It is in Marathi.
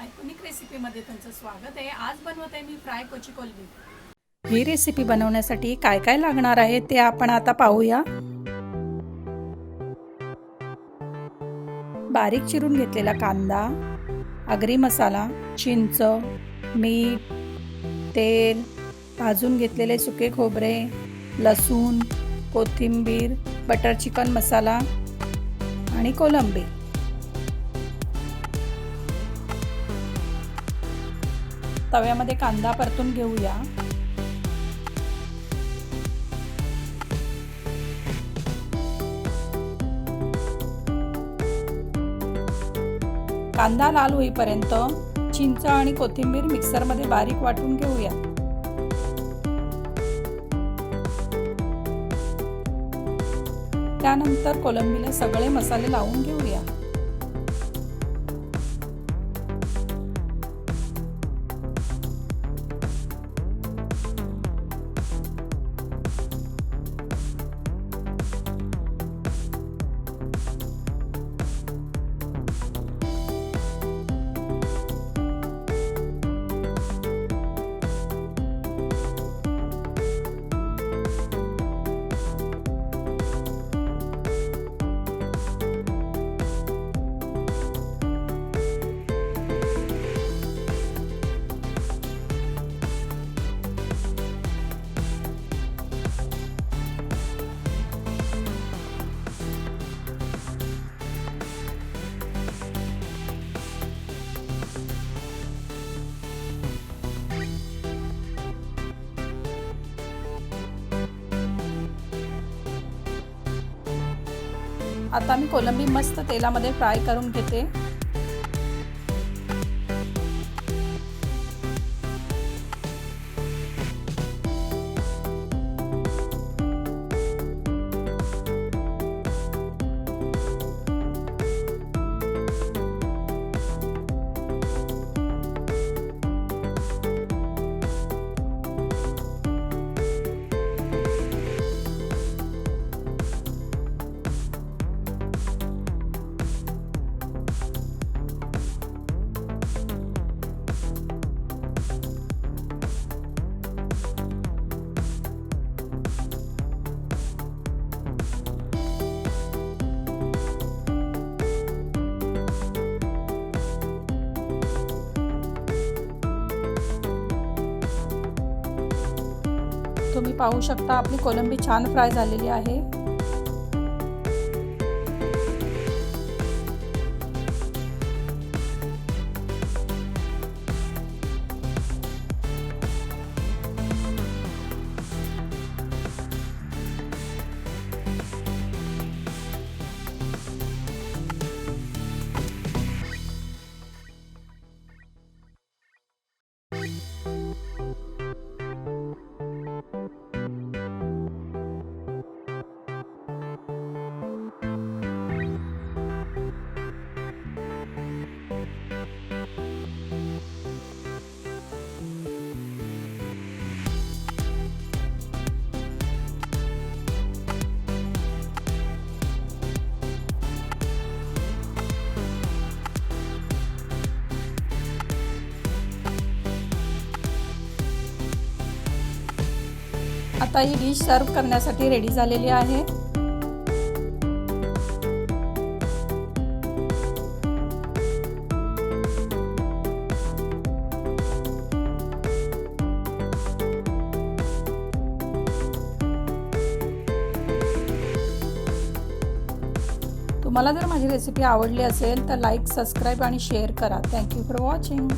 आयकॉनिक रेसिपीमध्ये तुमचं स्वागत आहे। आज बनवत आहे मी फ्राय कोची कोलंबी। ही रेसिपी बनवण्यासाठी काय काय लागणार आहे ते आपण आता पाहूया। बारीक चिरून घेतलेला कांदा, आगरी मसाला, चिंच, मीठ, तेल, भाजून घेतलेले सुके खोबरे, लसूण, कोथिंबीर, बटर चिकन मसाला आणि कोलंबी। तव्यामध्ये कांदा परतून घेऊया। कांदा लाल होईपर्यंत चिंच आणि कोथिंबीर मिक्सरमध्ये बारीक वाटून घेऊया। त्यानंतर कोलंबीला सगळे मसाले लावून घेऊया। आता मी कोलंबी मस्त तेलामध्ये फ्राय करून घेते। तुम्ही पाहू शकता आपली कोलंबी छान फ्राय झालेली आहे। आता ही डिश सर्व करण्यासाठी रेडी झालेली आहे। तुम्हाला जर माझी रेसिपी आवडली असेल तर लाईक, सबस्क्राईब आणि शेअर करा। Thank you for watching.